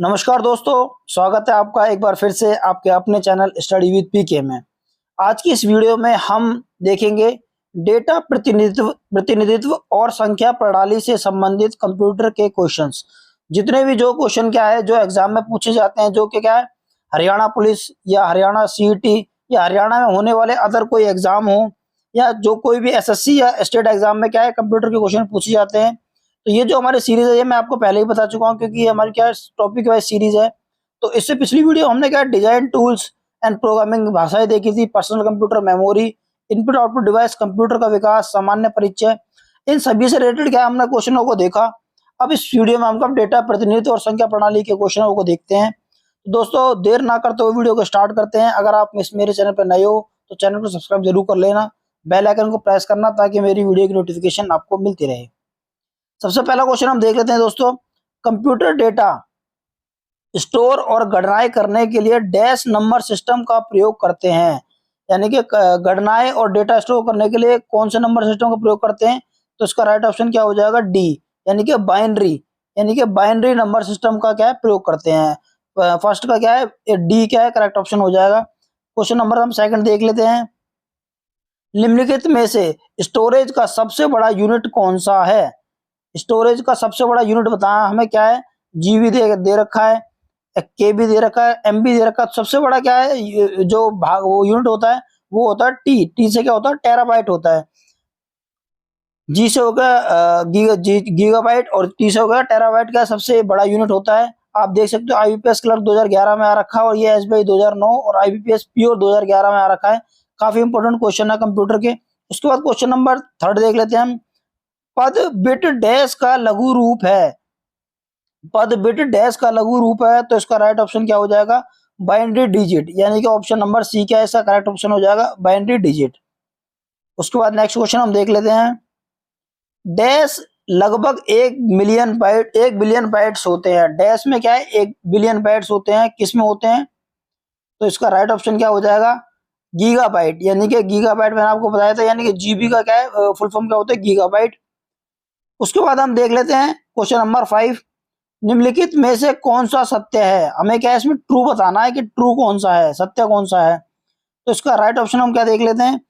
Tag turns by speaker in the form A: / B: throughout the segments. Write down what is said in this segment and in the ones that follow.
A: नमस्कार दोस्तों, स्वागत है आपका एक बार फिर से आपके अपने चैनल स्टडी विद पीके में। आज की इस वीडियो में हम देखेंगे डेटा प्रतिनिधित्व और संख्या प्रणाली से संबंधित कंप्यूटर के क्वेश्चंस। जितने भी जो क्वेश्चन क्या है जो एग्जाम में पूछे जाते हैं, जो कि क्या है हरियाणा पुलिस या हरियाणा सीईटी या हरियाणा में होने वाले अदर कोई एग्जाम हो या जो कोई भी एसएससी या स्टेट एग्जाम में क्या है कंप्यूटर के क्वेश्चन पूछे जाते हैं। तो ये जो हमारी सीरीज है ये मैं आपको पहले ही बता चुका हूँ, क्योंकि ये हमारी क्या टॉपिक वाइज सीरीज है। तो इससे पिछली वीडियो हमने क्या डिजाइन टूल्स एंड प्रोग्रामिंग भाषाएं देखी थी, personal computer, memory, input output device, computer का विकास, सामान्य परिचय, इन सभी से रिलेटेड क्या हमने क्वेश्चनों को देखा। अब इस वीडियो में हम डेटा प्रतिनिधित्व और संख्या प्रणाली के क्वेश्चनों को देखते हैं। तो दोस्तों देर ना करते हुए वीडियो को स्टार्ट करते हैं। अगर आप मेरे चैनल पर नए हो तो चैनल को सब्सक्राइब जरूर कर लेना, बेल आइकन को प्रेस करना ताकि मेरी वीडियो की नोटिफिकेशन आपको मिलती रहे। सबसे पहला क्वेश्चन हम देख लेते हैं दोस्तों। कंप्यूटर डेटा स्टोर और गणनाएं करने के लिए डैश नंबर सिस्टम का प्रयोग करते हैं, यानी कि गणनाएं और डेटा स्टोर करने के लिए कौन से नंबर सिस्टम का प्रयोग करते हैं। तो इसका राइट ऑप्शन क्या हो जाएगा, डी, यानी कि बाइनरी नंबर सिस्टम का क्या है प्रयोग करते हैं। फर्स्ट का क्या है, डी क्या है करेक्ट ऑप्शन हो जाएगा। क्वेश्चन नंबर हम सेकंड देख लेते हैं। निम्नलिखित में से स्टोरेज का सबसे बड़ा यूनिट कौन सा है। स्टोरेज का सबसे बड़ा यूनिट बताया हमें, क्या है, जीबी दे रखा है, केबी दे रखा है, एमबी दे रखा है। सबसे बड़ा क्या है जो भाग वो यूनिट होता है वो होता है टी से क्या होता है टेराबाइट होता है। जी से हो गया गीगाबाइट और टी से हो गया टेराबाइट का सबसे बड़ा यूनिट होता है। आप देख सकते हो आईबीपीएस क्लर्क 2011 में आ रखा है और ये एसबीआई 2009 और आईबीपीएस प्योर 2011 में आ रखा है। काफी इंपोर्टेंट क्वेश्चन है कंप्यूटर के। उसके बाद क्वेश्चन नंबर थर्ड देख लेते हैं हम। पद बिट डैश का लघु रूप है। पद बिट डैश का लघु रूप है, तो इसका राइट ऑप्शन क्या हो जाएगा, बाइनरी डिजिट, यानी कि ऑप्शन नंबर सी क्या है इसका करेक्ट ऑप्शन हो जाएगा, बाइनरी डिजिट। उसके बाद नेक्स्ट क्वेश्चन हम देख लेते हैं। डैश लगभग 1 बिलियन बाइट्स होते हैं। डैश में क्या है 1 बिलियन बाइट्स होते हैं, किस में होते हैं, तो इसका राइट ऑप्शन क्या हो जाएगा, गीगाबाइट, यानी कि गीगाबाइट मैंने आपको बताया था, यानी कि जीबी का क्या है फुल फॉर्म क्या होता है, गीगाबाइट। उसके बाद हम देख लेते हैं क्वेश्चन नंबर 5। निम्नलिखित में से कौन सा सत्य है। हमें क्या है इसमें ट्रू बताना है कि ट्रू कौन सा है, सत्य कौन सा है। तो इसका राइट ऑप्शन हम क्या देख लेते हैं।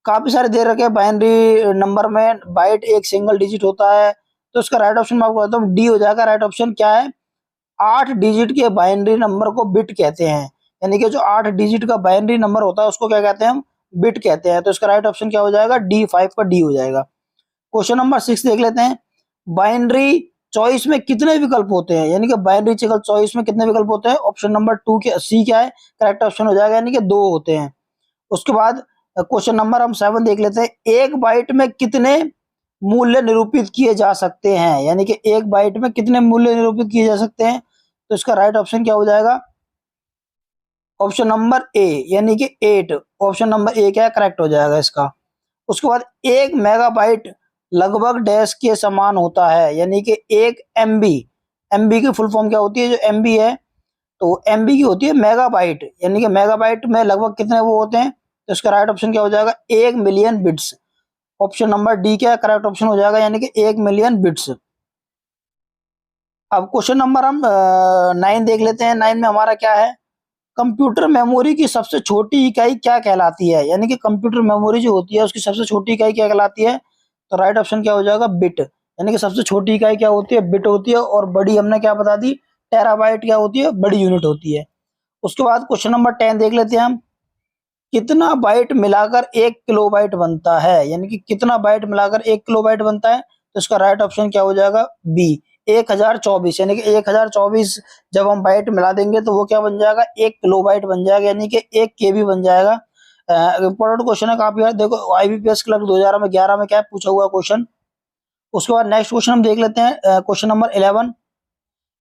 A: काफी सारे दे रखे हैं, बाइनरी नंबर में बाइट एक सिंगल डिजिट होता है, तो इसका राइट ऑप्शन मैं आपको बताता हूँ, डी हो जाएगा। राइट ऑप्शन क्या है, 8 डिजिट के बाइनरी नंबर को बिट कहते हैं, यानी कि जो 8 डिजिट का बाइनरी नंबर होता है उसको क्या कहते हैं हम, बिट कहते हैं। तो इसका राइट ऑप्शन क्या हो जाएगा, डी, 5 का डी हो जाएगा। क्वेश्चन नंबर 6 देख लेते हैं। बाइनरी चॉइस में कितने विकल्प होते हैं, यानी कि बाइनरी चॉइस में कितने विकल्प होते हैं। ऑप्शन नंबर 2 के सी क्या है करेक्ट ऑप्शन हो जाएगा, यानी कि 2 होते हैं। उसके बाद क्वेश्चन नंबर हम 7 देख लेते हैं। एक बाइट में कितने मूल्य निरूपित किए जा सकते हैं, यानी कि एक बाइट में कितने मूल्य निरूपित किए जा सकते हैं। तो इसका राइट ऑप्शन क्या हो जाएगा, ऑप्शन नंबर ए, यानी कि 8, ऑप्शन नंबर ए क्या है करेक्ट हो जाएगा इसका। उसके बाद 1 मेगाबाइट लगभग डैश के समान होता है, यानी कि 1 एमबी, एमबी की फुल फॉर्म क्या होती है, जो एमबी है तो एमबी की होती है मेगाबाइट, यानी कि मेगाबाइट में लगभग कितने वो होते हैं। तो इसका राइट ऑप्शन क्या हो जाएगा, 1 million bits, option number D क्या करेक्ट ऑप्शन हो जाएगा, यानी कि 1 मिलियन बिट्स। अब क्वेश्चन नंबर हम 9 देख लेते हैं। 9 में हमारा क्या है, कंप्यूटर मेमोरी की सबसे छोटी इकाई क्या कहलाती है, यानी कि कंप्यूटर मेमोरी जो होती है उसकी सबसे छोटी इकाई क्या कहलाती है। तो राइट ऑप्शन क्या हो जाएगा, बिट, यानी कि सबसे छोटी इकाई क्या होती है, बिट होती है। और बड़ी हमने क्या बता दी, टेराबाइट क्या होती है, बड़ी यूनिट होती है। उसके बाद क्वेश्चन नंबर 10 देख लेते हैं हम। कितना बाइट मिलाकर 1 किलोबाइट बनता है, यानी कि कितना बाइट मिलाकर 1 किलोबाइट बनता है। तो इसका राइट ऑप्शन क्या हो जाएगा, बी, 1024, यानी कि 1024 जब हम बाइट मिला देंगे तो वो क्या बन जाएगा, 1 किलोबाइट बन जाएगा, यानी कि 1 केबी बन जाएगा। इंपॉर्टेंट क्वेश्चन है काफी यार, देखो आईबीपीएस क्लर्क 2011 में क्या पूछा हुआ क्वेश्चन। उसके बाद नेक्स्ट क्वेश्चन हम देख लेते हैं, क्वेश्चन नंबर 11।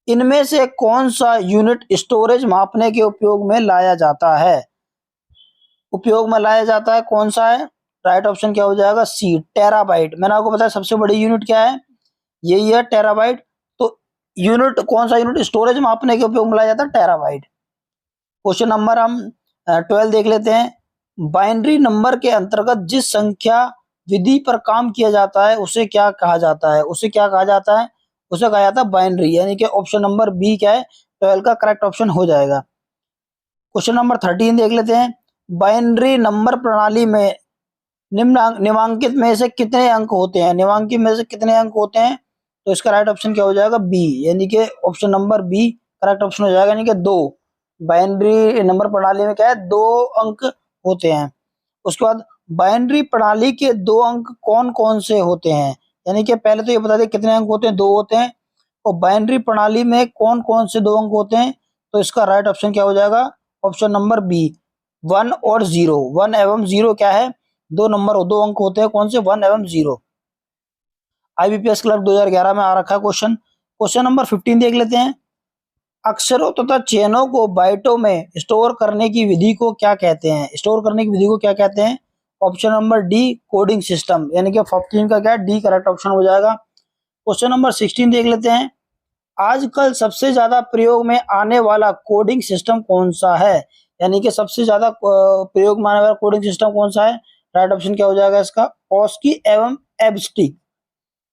A: इनमें से कौन सा यूनिट स्टोरेज मापने के उपयोग में लाया जाता है, कौन सा है। राइट ऑप्शन क्या हो जाएगा, सी, टेराबाइट। मैंने आपको बताया सबसे बड़ी यूनिट क्या है, यही है टेराबाइट। तो यूनिट कौन सा यूनिट स्टोरेज मापने के उपयोग में लाया जाता है, टेराबाइट। क्वेश्चन नंबर हम 12 देख लेते हैं। बाइनरी नंबर के अंतर्गत जिस संख्या विधि पर काम किया जाता है उसे क्या कहा जाता है, उसे कहा जाता है बाइनरी, यानी कि ऑप्शन नंबर बी क्या है 12 का करेक्ट ऑप्शन हो जाएगा। क्वेश्चन नंबर 13 देख लेते हैं। बाइनरी नंबर प्रणाली में निम्नांकित में से कितने अंक होते हैं? निम्नांकित में से कितने अंक होते हैं? तो इसका राइट ऑप्शन क्या हो जाएगा? बी, यानी कि option number B correct option हो जाएगा, यानी कि 2। बाइनरी नंबर प्रणाली में क्या है? 2 अंक होते हैं। उसके बाद बाइनरी प्रणाली के 2 अंक कौन कौन से होते हैं? यानी कि पहले तो ये बता दें कितने अंक होते हैं? 2 होते हैं। और बाइनरी प्रणाली में कौन कौन से 2 अंक होते हैं? तो इसका राइट ऑप्शन क्या हो जाएगा? ऑप्शन नंबर बी, 1 और 0। 1 एवं 0 क्या है? 2 नंबर 2 अंक होते हैं। कौन से? 1 एवं 0। आईबीपीएस क्लर्क 2011 में आ रखा है क्वेश्चन। क्वेश्चन नंबर 15 देख लेते हैं। अक्षरों तथा चिन्हों को बाइटों में स्टोर करने की विधि को क्या कहते हैं? स्टोर करने की विधि को क्या कहते हैं? Option number D, coding system, यानी कि 15 का क्या है? डी करेक्ट ऑप्शन हो जाएगा। क्वेश्चन नंबर 16 देख लेते हैं। आजकल सबसे ज्यादा प्रयोग में आने वाला कोडिंग सिस्टम कौन सा है? यानी कि सबसे ज्यादा प्रयोग में आने वाला कोडिंग सिस्टम कौन सा है? राइट ऑप्शन क्या हो जाएगा इसका? ओस्की एवं एब्स्टिक।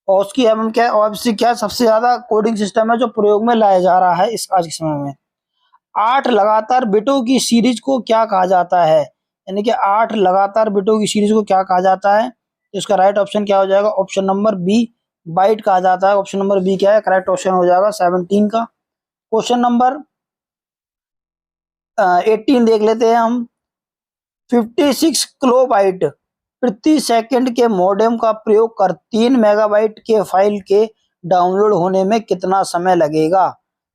A: ओस्की एवं क्या एब्स्टिक क्या सबसे ज्यादा कोडिंग सिस्टम है जो प्रयोग में लाया जा रहा है इस आज के समय में। 8 लगातार बिटों की सीरीज को क्या कहा जाता है? यानी कि 8 लगातार बिटों की सीरीज को क्या कहा जाता है? तो इसका राइट ऑप्शन क्या हो जाएगा? ऑप्शन नंबर बी, बाइट कहा जाता है। ऑप्शन नंबर बी क्या है? करेक्ट ऑप्शन हो जाएगा 17 का। क्वेश्चन नंबर 18 देख लेते हैं हम। 56 किलोबाइट प्रति सेकंड के मॉडेम का प्रयोग कर 3 मेगाबाइट के फाइल के डाउनलोड होने में कितना समय लगेगा?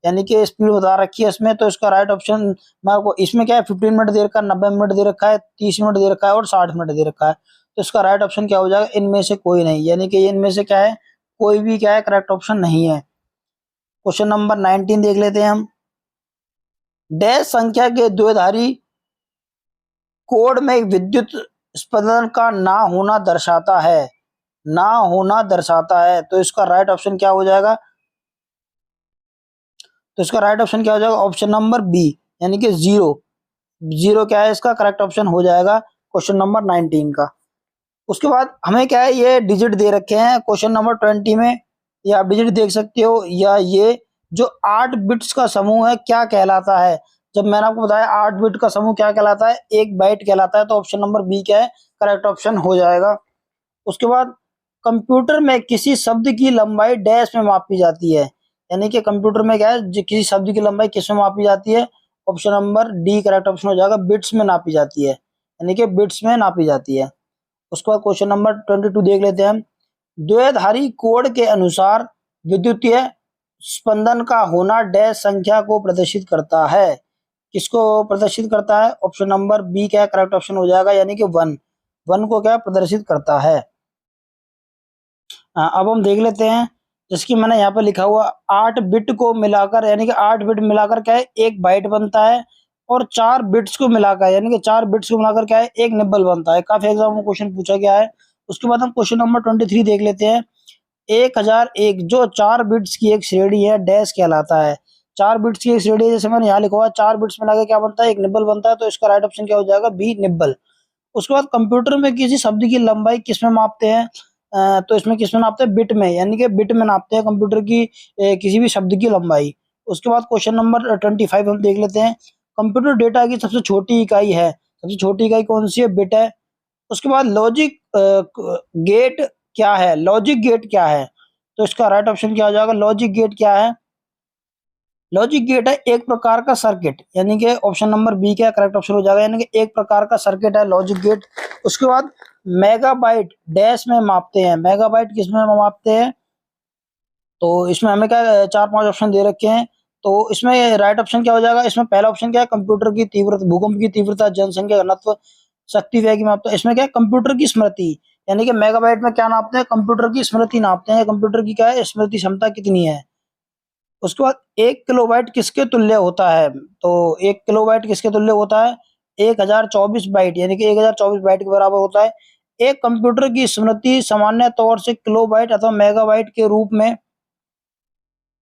A: यानी कि स्पीड बता रखी है इसमें। तो इसका राइट ऑप्शन मैं आपको, इसमें क्या है? 15 मिनट दे रखा है, 90 मिनट दे रखा है, 30 मिनट दे रखा है और 60 मिनट दे रखा है। तो इसका राइट ऑप्शन क्या हो जाएगा? इनमें से कोई नहीं, यानी कि इनमें से क्या है? कोई भी क्या है? करेक्ट ऑप्शन नहीं है। क्वेश्चन नंबर 19 देख लेते हैं हम। डैश संख्या के द्विधारी कोड में विद्युत स्पंदन का ना होना दर्शाता है। ना होना दर्शाता है। तो इसका राइट ऑप्शन क्या हो जाएगा? तो इसका राइट ऑप्शन क्या हो जाएगा? ऑप्शन नंबर बी, यानी कि 0। 0 क्या है? इसका करेक्ट ऑप्शन हो जाएगा क्वेश्चन नंबर 19 का। उसके बाद हमें क्या है? ये डिजिट दे रखे हैं क्वेश्चन नंबर 20 में। ये आप डिजिट देख सकते हो, या ये जो 8 बिट्स का समूह है क्या कहलाता है? जब मैंने आपको बताया 8 बिट का समूह क्या कहलाता है? 1 बाइट कहलाता है। तो ऑप्शन नंबर बी क्या है? करेक्ट ऑप्शन हो जाएगा। उसके बाद कंप्यूटर में किसी शब्द की लंबाई डैश में मापी जाती है। यानी कि कंप्यूटर में क्या है? किसी शब्द की लंबाई किस में मापी जाती है? Option number D correct option हो जाएगा, बिट्स में नापी जाती है, यानी कि बिट्स में नापी जाती है। उसके बाद क्वेश्चन नंबर 22 देख लेते हैं हम। द्विधारी कोड के अनुसार विद्युतीय स्पंदन का होना डैश संख्या को प्रदर्शित करता है। किसको प्रदर्शित करता है? ऑप्शन नंबर बी क्या है? करेक्ट ऑप्शन हो जाएगा, यानी कि 1। 1 को क्या प्रदर्शित करता है। अब हम देख लेते हैं, जिसकी मैंने यहाँ पे लिखा हुआ 8 बिट को मिलाकर, यानी कि 8 बिट मिलाकर क्या है? 1 बाइट बनता है। और 4 बिट्स को मिलाकर, यानी कि 4 बिट्स को मिलाकर क्या है? 1 निब्बल बनता है। काफी एग्जाम में क्वेश्चन पूछा गया है। उसके बाद हम क्वेश्चन नंबर 23 देख लेते हैं। 1001 जो 4 बिट्स की एक श्रेणी है डैश कहलाता है। 4 बिट्स की एक श्रेणी, जैसे मैंने यहाँ लिखा हुआ 4 बिट्स मिलाकर क्या बनता है? 1 निब्बल बनता है। तो इसका राइट ऑप्शन क्या हो जाएगा? B, nibble. उसके बाद कंप्यूटर में किसी शब्द की लंबाई किसमें मापते हैं? तो इसमें किसमें नापते हैं? बिट में, यानी कि बिट में नापते हैं कंप्यूटर की किसी भी शब्द की लंबाई। उसके बाद क्वेश्चन नंबर 25 हम देख लेते हैं। कंप्यूटर डेटा की सबसे छोटी इकाई है, सबसे छोटी इकाई कौन सी है? बिट है। उसके बाद लॉजिक गेट क्या है? लॉजिक गेट क्या है? तो इसका राइट ऑप्शन क्या हो जाएगा? लॉजिक गेट क्या है? लॉजिक गेट है एक प्रकार का सर्किट, यानी कि ऑप्शन नंबर बी क्या करेक्ट ऑप्शन हो जाएगा, यानी कि एक प्रकार का सर्किट है लॉजिक गेट। उसके बाद मेगाबाइट डैश में मापते हैं। मेगाबाइट किस में मापते हैं? तो इसमें हमें क्या 4-5 ऑप्शन दे रखे हैं। तो इसमें राइट ऑप्शन क्या हो जाएगा? इसमें पहला ऑप्शन क्या है? कंप्यूटर की तीव्रता, भूकंप की तीव्रता, जनसंख्या घनत्व, शक्ति व्यय की मापते हैं। इसमें क्या है? कंप्यूटर की स्मृति, यानी कि मेगाबाइट में क्या नापते हैं? कंप्यूटर की स्मृति नापते हैं। कंप्यूटर की क्या है? स्मृति क्षमता कितनी है। उसके बाद 1 किलोबाइट किसके तुल्य होता है? तो 1 किलोबाइट किसके तुल्य होता है? 1024 बाइट, यानी कि 1024 बाइट के बराबर होता है। एक कंप्यूटर की स्मृति सामान्य तौर से किलोबाइट अथवा मेगाबाइट के रूप में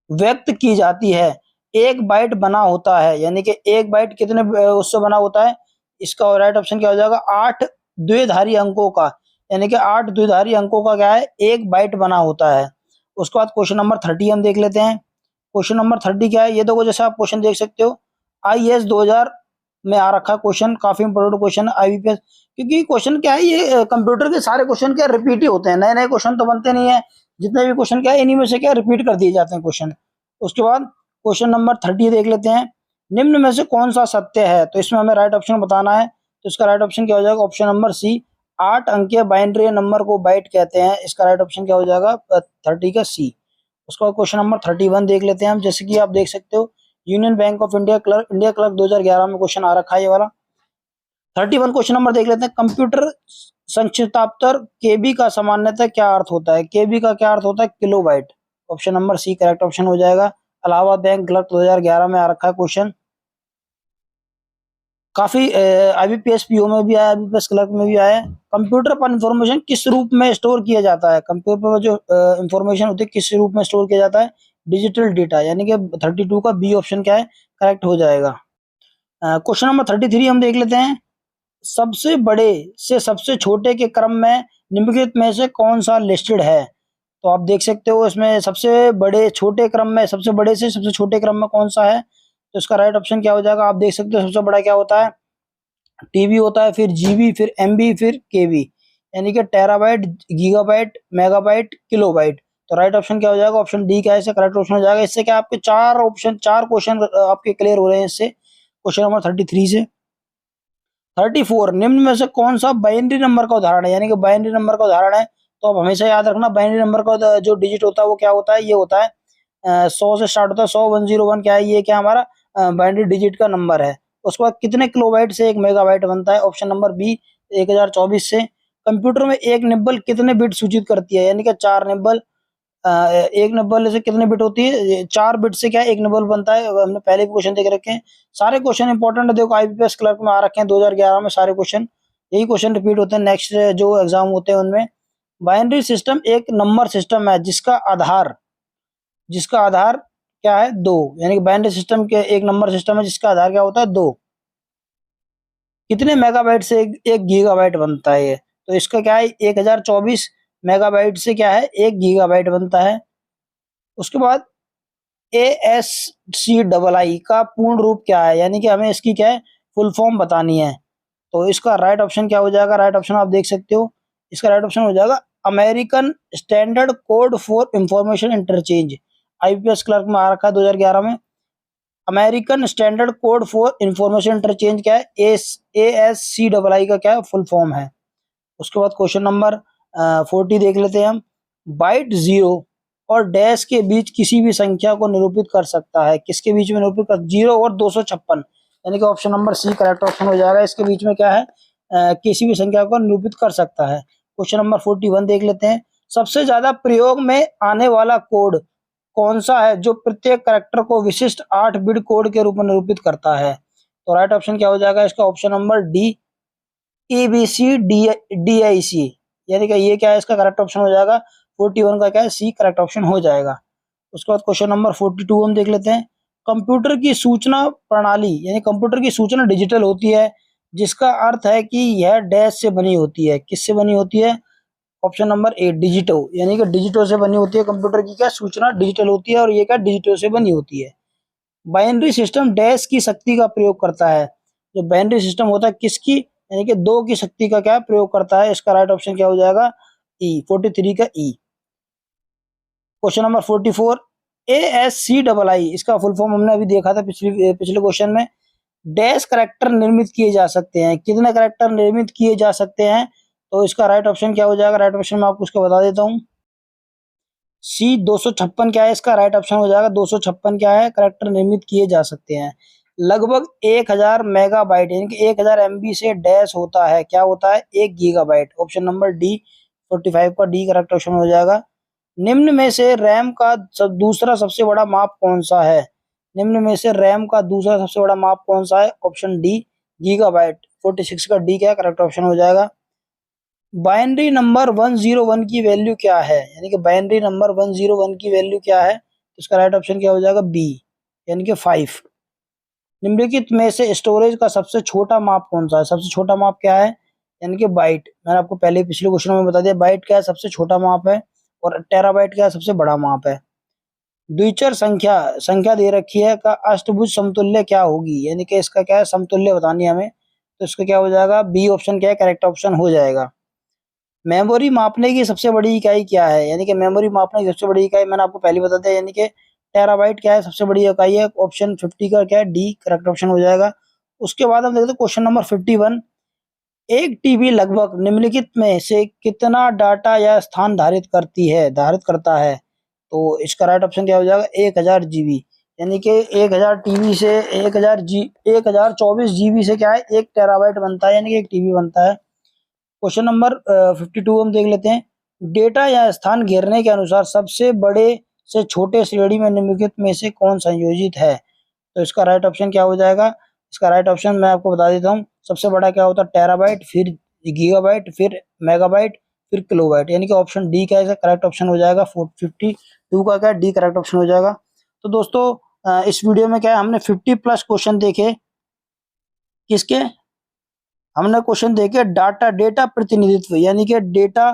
A: व्यक्त की जाती है। 1 बाइट बना होता है, यानी कि 1 बाइट कितने उससे बना होता है? इसका राइट ऑप्शन क्या हो जाएगा? 8 द्विधारी अंकों का, यानी कि 8 द्विधारी अंकों का क्या है? 1 बाइट बना होता है। उसके बाद क्वेश्चन नंबर 30 हम देख लेते हैं। क्वेश्चन नंबर 30 क्या है, ये देखो जैसे आप क्वेश्चन देख सकते हो, IAS 2000 में आ रखा क्वेश्चन, काफी इंपोर्टेंट क्वेश्चन है IBPS, क्योंकि क्वेश्चन क्या है, ये कंप्यूटर के सारे क्वेश्चन क्या रिपीट ही होते हैं, नए नए क्वेश्चन तो बनते नहीं है, जितने भी क्वेश्चन क्या है इन्हीं में से क्या रिपीट कर दिए जाते हैं क्वेश्चन। उसके बाद क्वेश्चन नंबर 30 देख लेते हैं, निम्न में से कौन सा सत्य है, तो इसमें हमें राइट ऑप्शन बताना है, तो इसका राइट ऑप्शन क्या हो जाएगा, ऑप्शन नंबर सी, 8 अंकीय बाइनरी नंबर को बाइट कहते हैं, इसका राइट ऑप्शन क्या हो जाएगा 30 का सी। उसके बाद क्वेश्चन नंबर 31 देख लेते हैं हम, जैसे कि आप देख सकते हो, union bank of India clerk 2011 में क्वेश्चन आ रखा है ये वाला। 31 क्वेश्चन नंबर देख लेते हैं, कंप्यूटर संक्षिप्ताक्षर केबी का सामान्यतः क्या अर्थ होता है, केबी का क्या अर्थ होता है, kilobyte, option number C correct option हो जाएगा। इलाहाबाद बैंक क्लर्क 2011 में आ रखा है क्वेश्चन, काफी IBPS PO में भी आया, IBPS क्लर्क में भी आया है। कंप्यूटर पर इंफॉर्मेशन किस रूप में स्टोर किया जाता है, कंप्यूटर पर जो इंफॉर्मेशन होती है किस रूप में स्टोर किया जाता है, डिजिटल डेटा, यानी कि 32 का बी ऑप्शन क्या है करेक्ट हो जाएगा। क्वेश्चन नंबर 33 हम देख लेते हैं, सबसे बड़े से सबसे छोटे के क्रम में निम्नलिखित में से कौन सा लिस्टेड है, तो आप देख सकते हो इसमें सबसे बड़े छोटे क्रम में, सबसे बड़े से सबसे छोटे क्रम में कौन सा है, तो इसका राइट ऑप्शन क्या हो जाएगा, आप देख सकते हो सबसे बड़ा क्या होता है, टीबी होता है, फिर जीबी, फिर एमबी, फिर केबी, यानी कि टेराबाइट, गीगाबाइट, मेगाबाइट, किलोबाइट, तो राइट ऑप्शन क्या हो जाएगा, ऑप्शन डी क्या है इसका करेक्ट ऑप्शन हो जाएगा। इससे क्या आपके चार क्वेश्चन आपके क्लियर हो रहे हैं इससे, क्वेश्चन नंबर 33 से। 34, निम्न में से कौन सा बाइनरी नंबर का उदाहरण है, यानी कि बाइनरी नंबर का उदाहरण है, तो आप हमेशा याद रखना बाइनरी नंबर का जो डिजिट होता है वो क्या होता है, ये होता है 100 से स्टार्ट होता है, 100 101 क्या है, ये क्या हमारा बाइनरी डिजिट का नंबर है। उसके बाद कितने किलोबाइट से एक मेगाबाइट बनता है, ऑप्शन नंबर बी 1024 से। कंप्यूटर में एक निब्बल कितने बिट सूचित करती है, यानी कि 4 निब्बल, एक निब्बल से कितने बिट होती है, 4 बिट से क्या एक निब्बल बनता है, हमने पहले भी क्वेश्चन देख रखे हैं, सारे क्वेश्चन इंपॉर्टेंट है, देखो IBPS क्लर्क में आ रखे हैं 2011 में सारे क्वेश्चन, यही क्वेश्चन रिपीट होते हैं नेक्स्ट जो एग्जाम होते हैं उनमें। बाइनरी सिस्टम एक नंबर सिस्टम है जिसका आधार क्या है, 2, यानी कि बाइनरी सिस्टम के एक नंबर सिस्टम है जिसका आधार क्या होता है, 2। कितने मेगाबाइट से एक गीगाबाइट बनता है ये, तो इसका क्या है 1024 मेगाबाइट से क्या है 1 गीगाबाइट बनता है। उसके बाद ASCII का पूर्ण रूप क्या है, यानी कि हमें इसकी क्या है फुल फॉर्म बतानी है, तो इसका राइट ऑप्शन क्या हो जाएगा, राइट ऑप्शन आप देख सकते हो, इसका राइट ऑप्शन हो जाएगा American standard code for information interchange. IBPS clerk में आ रखा है 2011 में, American standard code for information interchange क्या है, ASCII का क्या है फुल फॉर्म है। उसके बाद क्वेश्चन नंबर 40 देख लेते हैं हम, बाइट 0 और डैश के बीच किसी भी संख्या को निरूपित कर सकता है, किसके बीच में निरूपित कर, 0 और 256, यानी कि option number C correct option हो जाएगा, इसके बीच में क्या है किसी भी संख्या को निरूपित कर सकता है। क्वेश्चन नंबर 41 देख लेते हैं, सबसे ज्यादा प्रयोग में आने वाला कोड कौन सा है जो प्रत्येक कैरेक्टर को विशिष्ट 8 बिट कोड के रूप में निरूपित करता है, तो राइट ऑप्शन क्या हो जाएगा इसका, ऑप्शन नंबर डी ABCDIC, यानी कि ये क्या है इसका करेक्ट ऑप्शन हो जाएगा, 41 का क्या है सी करेक्ट ऑप्शन हो जाएगा। उसके बाद क्वेश्चन नंबर 42 हम देख लेते हैं, कंप्यूटर की सूचना प्रणाली, यानी कंप्यूटर की सूचना डिजिटल होती है जिसका अर्थ है कि यह डैश से बनी होती है, किससे बनी होती है, ऑप्शन नंबर ए डिजिटो, यानी कि डिजिटो से बनी होती है, कंप्यूटर की क्या सूचना डिजिटल होती है और ये क्या डिजिटो से बनी होती है। बाइनरी सिस्टम डैश की शक्ति का प्रयोग करता है, जो बाइनरी सिस्टम होता है किसकी, यानी कि 2 की शक्ति का क्या प्रयोग करता है, इसका राइट ऑप्शन क्या हो जाएगा ई 43 का ई। क्वेश्चन नंबर 44, ASCII, इसका फुल फॉर्म हमने अभी देखा था पिछले क्वेश्चन में, डैश करेक्टर निर्मित किए जा सकते हैं, कितने करेक्टर निर्मित किए जा सकते हैं, तो इसका राइट ऑप्शन क्या हो जाएगा, राइट ऑप्शन मैं आपको उसको बता देता हूँ, सी 256 क्या है इसका राइट ऑप्शन हो जाएगा, 256 क्या है करेक्टर निर्मित किए जा सकते हैं। लगभग 1000 मेगाबाइट यानी कि 1000 MB से डैश होता है, क्या होता है 1 गीगाबाइट, ऑप्शन नंबर डी 45 का डी करेक्ट ऑप्शन हो जाएगा। निम्न में से रैम का दूसरा सबसे बड़ा माप कौन सा है, निम्न में से रैम का दूसरा सबसे बड़ा माप कौन सा है, ऑप्शन डी गीगाबाइट, 46 का डी क्या करेक्ट ऑप्शन हो जाएगा। बाइनरी नंबर 101 की वैल्यू क्या है, यानी कि बाइनरी नंबर 101 की वैल्यू क्या है, तो इसका राइट ऑप्शन क्या हो जाएगा बी, यानी कि 5। निम्नलिखित में से स्टोरेज का सबसे छोटा माप कौन सा है, सबसे छोटा माप क्या है, यानी कि बाइट, मैंने आपको पहले पिछले क्वेश्चन में बता दिया बाइट क्या है सबसे छोटा माप है और टेराबाइट क्या है सबसे बड़ा माप है। द्विचर संख्या संख्या दे रखी है का अष्टभुज समतुल्य क्या होगी, यानी कि इसका क्या है समतुल्य बतानी है हमें, तो इसका क्या हो जाएगा, बी ऑप्शन क्या है करेक्ट ऑप्शन हो जाएगा। मेमोरी मापने की सबसे बड़ी इकाई क्या है, यानी कि मेमोरी मापने की सबसे बड़ी इकाई मैंने आपको पहले बता दिया, यानी कि टेराबाइट क्या है सबसे बड़ी इकाई है, ऑप्शन 50 का क्या है डी करेक्ट ऑप्शन हो जाएगा। उसके बाद हम देखते हैं क्वेश्चन नंबर 51, एक टीबी लगभग निम्नलिखित में से कितना डाटा या स्थान धारित करता है, तो इसका राइट ऑप्शन क्या हो जाएगा 1000 जीबी, यानी कि 1000 टीबी से 1024 जीबी से क्या है 1 टेराबाइट बनता है, यानी कि एक टीबी बनता है। क्वेश्चन नंबर 52 हम देख लेते हैं, डेटा या स्थान घेरने के अनुसार सबसे बड़े से छोटे श्रेणी में निम्नलिखित में से कौन संयोजित है, तो इसका राइट ऑप्शन क्या हो जाएगा, इसका राइट ऑप्शन मैं आपको बता देता हूँ, सबसे बड़ा क्या होता है टेराबाइट, फिर गीगाबाइट, फिर मेगाबाइट, फिर किलोबाइट, यानी कि ऑप्शन डी क्या है करेक्ट ऑप्शन हो जाएगा। 52 का क्या डी करेक्ट ऑप्शन हो जाएगा। तो दोस्तों इस वीडियो में क्या है हमने 50+ क्वेश्चन देखे, किसके, हमने क्वेश्चन देखे डाटा डेटा प्रतिनिधित्व, यानी कि डेटा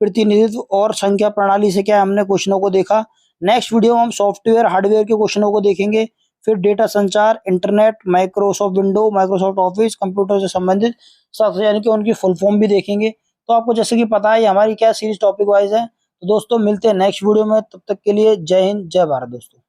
A: प्रतिनिधित्व और संख्या प्रणाली से क्या है हमने क्वेश्चनों को देखा। नेक्स्ट वीडियो में हम सॉफ्टवेयर हार्डवेयर के क्वेश्चनों को देखेंगे, फिर डेटा संचार, internet, Microsoft window, Microsoft office, computer से संबंधित सब, यानी कि उनकी फुल फॉर्म भी देखेंगे। तो आपको जैसे कि पता है हमारी क्या सीरीज टॉपिक वाइज है। तो दोस्तों मिलते हैं नेक्स्ट वीडियो में, तब तक के लिए जय हिंद जय भारत दोस्तों।